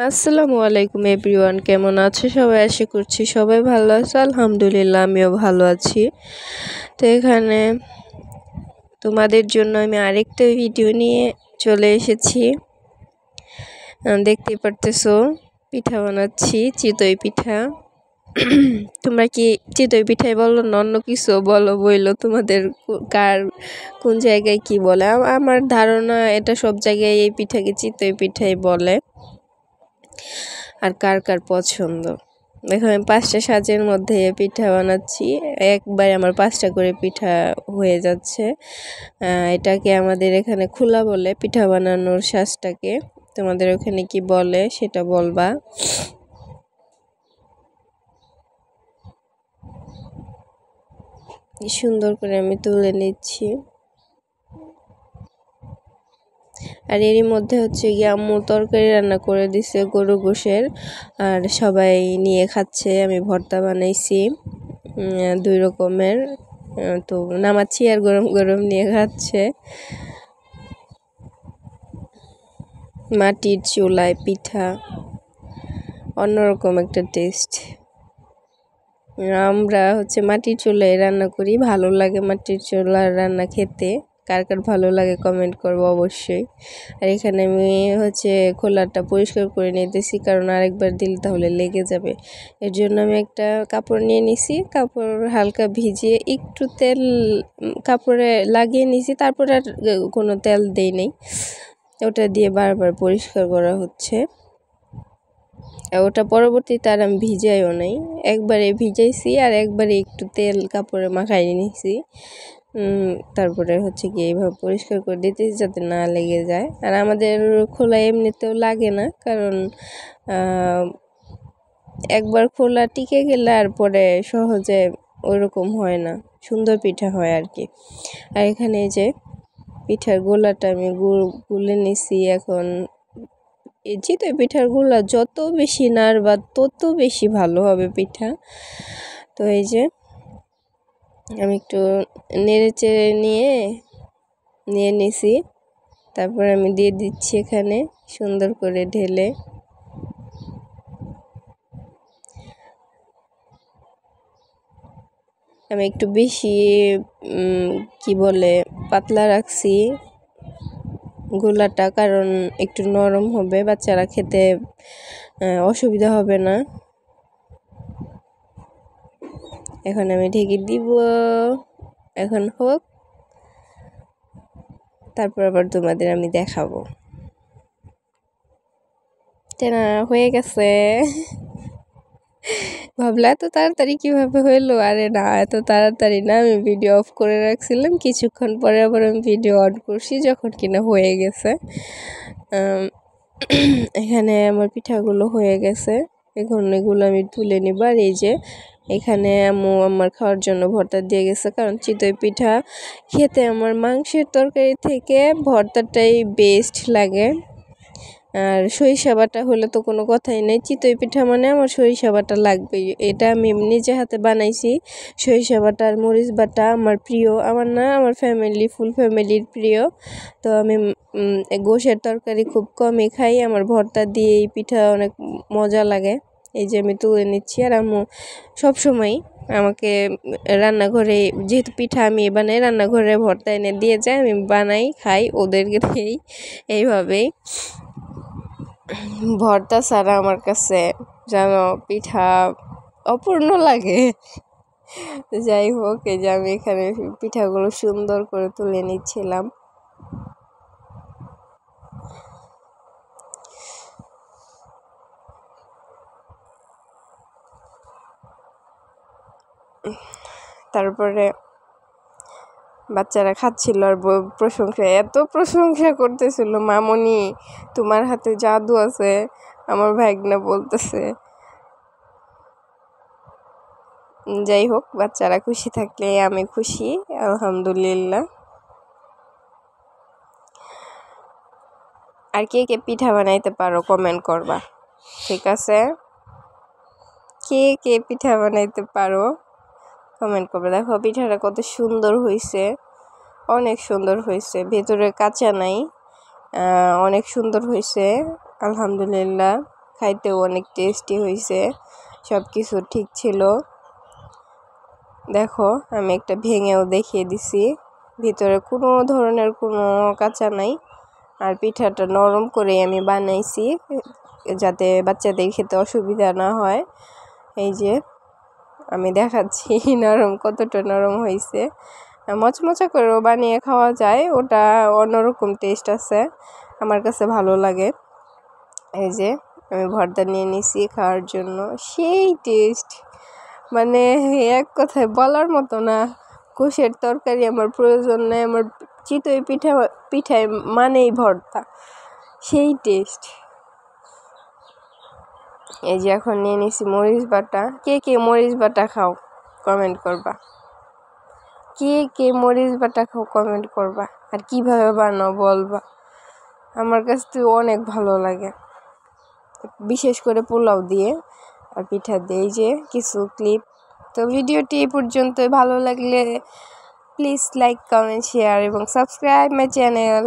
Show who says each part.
Speaker 1: আসসালামু আলাইকুম এভরিওয়ান, কেমন আছো সবাই? আশা করছি সবাই ভালো আছো। আলহামদুলিল্লাহ আমিও ভালো আছি। তো এখানে তোমাদের জন্য আমি আরেকটা ভিডিও নিয়ে চলে এসেছি। দেখতে পারতেছো পিঠা বানাচ্ছি, চিতই পিঠা। তোমরা কি চিতই পিঠাই বলো না অন্য কিছু বলো? বইলো তোমাদের কার কোন জায়গায় কি বলে। আমার ধারণা এটা সব জায়গায় এই পিঠাকে চিতই পিঠাই বলে। আর কার কার পছন্দ। দেখো আমি 5টা সাজের মধ্যে পিঠা বানাচ্ছি। একবারে আমার 5টা করে পিঠা হয়ে যাচ্ছে। এটাকে আমাদের এখানে খোলা বলে, পিঠা বানানোর সাজটাকে। তোমাদের ওখানে কি বলে সেটা বলবা। সুন্দর করে আমি তুলে নিচ্ছি। আর এরই মধ্যে হচ্ছে গিয়ে আম্মু তরকারি রান্না করে দিছে গরু গোশের, আর সবাই নিয়ে খাচ্ছে। আমি ভর্তা বানাইছি 2 রকমের, তো নামাচ্ছি আর গরম গরম নিয়ে খাচ্ছে। মাটির চুলায় পিঠা অন্যরকম একটা টেস্ট। আমরা হচ্ছে মাটির চুলায় রান্না করি, ভালো লাগে মাটির চুলার রান্না খেতে। কার কার ভালো লাগে কমেন্ট করবো অবশ্যই। আর এখানে আমি হচ্ছে খোলাটা পরিষ্কার করে নিতেছি, কারণ আরেকবার দিলে তাহলে লেগে যাবে। এর জন্য আমি একটা কাপড় নিয়ে নিছি, কাপড় হালকা ভিজিয়ে একটু তেল কাপড়ে লাগিয়ে নিছি, তারপর আর কোনো তেল দেই নেই। ওটা দিয়ে বারবার পরিষ্কার করা হচ্ছে। ওটা পরবর্তীতে আর আমি ভিজাইও নাই, একবারে ভিজাইছি আর একবারে একটু তেল কাপড়ে মাখাই নিছি। তারপরে হচ্ছে কি এইভাবে পরিষ্কার করে দিতেছি যাতে না লেগে যায়। আর আমাদের খোলা এমনিতেও লাগে না, কারণ একবার খোলা টিকে গেলে আর পরে সহজে ওইরকম হয় না, সুন্দর পিঠা হয় আর কি। আর এখানে এই যে পিঠার গোলাটা আমি গুলে নিছি। এখন এই চিতই পিঠার গোলা যত বেশি নাড়বা তত বেশি ভালো হবে পিঠা। তো এই যে আমি একটু নেড়ে চেড়ে নিয়ে নিছি, তারপর আমি দিয়ে দিচ্ছি এখানে সুন্দর করে ঢেলে। আমি একটু বেশি কি বলে পাতলা রাখছি গোলাটা, কারণ একটু নরম হবে, বাচ্চারা খেতে অসুবিধা হবে না। এখন আমি ঢেকে দিব, এখন হোক, তারপর আবার তোমাদের আমি দেখাবো। না হয়ে গেছে। ভাবলা এত তাড়াতাড়ি কিভাবে হইলো? আরে না, এত তাড়াতাড়ি না, আমি ভিডিও অফ করে রাখছিলাম, কিছুক্ষণ পরে আবার আমি ভিডিও অন করছি যখন কিনা হয়ে গেছে। এখানে আমার পিঠাগুলো হয়ে গেছে, এখন এগুলো আমি তুলে নিব। আর এই যে এখানে আম্মু আমার খাওয়ার জন্য ভর্তা দিয়ে গেছে, কারণ চিতই পিঠা খেতে আমার মাংসের তরকারি থেকে ভর্তাটাই বেস্ট লাগে। আর সরিষা বাটা হলে তো কোনো কথাই নেই, চিতই পিঠা মানে আমার সরিষা বাটা লাগবেই। এটা আমি নিজে হাতে বানাইছি। সরিষা বাটা আর মরিচ বাটা আমার প্রিয়, আমার না আমার ফুল ফ্যামিলির প্রিয়। তো আমি গোশের তরকারি খুব কমই খাই, আমার ভর্তা দিয়ে এই পিঠা অনেক মজা লাগে। এই যে আমি তুলে নিচ্ছি। আর আম্মু সবসময় আমাকে রান্নাঘরে, যেহেতু পিঠা আমি বানাই, রান্নাঘরে ভর্তা এনে দিয়ে যায়, আমি বানাই খাই ওদেরকে দিয়েই। এইভাবেই ভর্তা ছাড়া আমার কাছে যেন পিঠা অপূর্ণ লাগে। যাই হোক, এই যে আমি এখানে পিঠাগুলো সুন্দর করে তুলে নিচ্ছিলাম। তারপরে বাচ্চারা খাচ্ছিল আর এত প্রশংসা করতেছিল, মামনি তোমার হাতে জাদু আছে, আমার ভাইগনা বলতেছে। যাই হোক, বাচ্চারা খুশি থাকলে আমি খুশি, আলহামদুলিল্লাহ। আর কে কে পিঠা বানাইতে পারো কমেন্ট করবা, ঠিক আছে? কে কে পিঠা বানাইতে পারো কমেন্ট করবে। দেখো পিঠাটা কত সুন্দর হয়েছে, অনেক সুন্দর হয়েছে, ভেতরে কাঁচা নাই, অনেক সুন্দর হয়েছে আলহামদুলিল্লাহ। খাইতেও অনেক টেস্টি হয়েছে, সব কিছু ঠিক ছিল। দেখো আমি একটা ভেঙেও দেখিয়ে দিছি, ভিতরে কোনো ধরনের কোনো কাঁচা নাই। আর পিঠাটা নরম করে আমি বানাইছি যাতে বাচ্চাদের খেতে অসুবিধা না হয়। এই যে আমি দেখাচ্ছি নরম কতটা নরম হয়েছে। মচমচা করেও বানিয়ে খাওয়া যায়, ওটা অন্যরকম টেস্ট আছে, আমার কাছে ভালো লাগে। এই যে আমি ভর্তা নিয়ে নিছি খাওয়ার জন্য, সেই টেস্ট মানে এক কথায় বলার মতো না। কুশের তরকারি আমার প্রয়োজন নেই, আমার চিতই পিঠায় মানেই ভর্তা, সেই টেস্ট। এই যে এখন নিয়ে নিছি মরিচ বাটা। কে কে মরিচ বাটা খাও কমেন্ট করবা, কে কে মরিচ বাটা খাও কমেন্ট করবা, আর কিভাবে বানাও বলবা। আমার কাছে তো অনেক ভালো লাগে, বিশেষ করে পোলাও দিয়ে আর পিঠা দিয়ে। এই যে কিছু ক্লিপ। তো ভিডিওটি এই পর্যন্তই, ভালো লাগলে প্লিজ লাইক কমেন্ট শেয়ার এবং সাবস্ক্রাইব মাই চ্যানেল।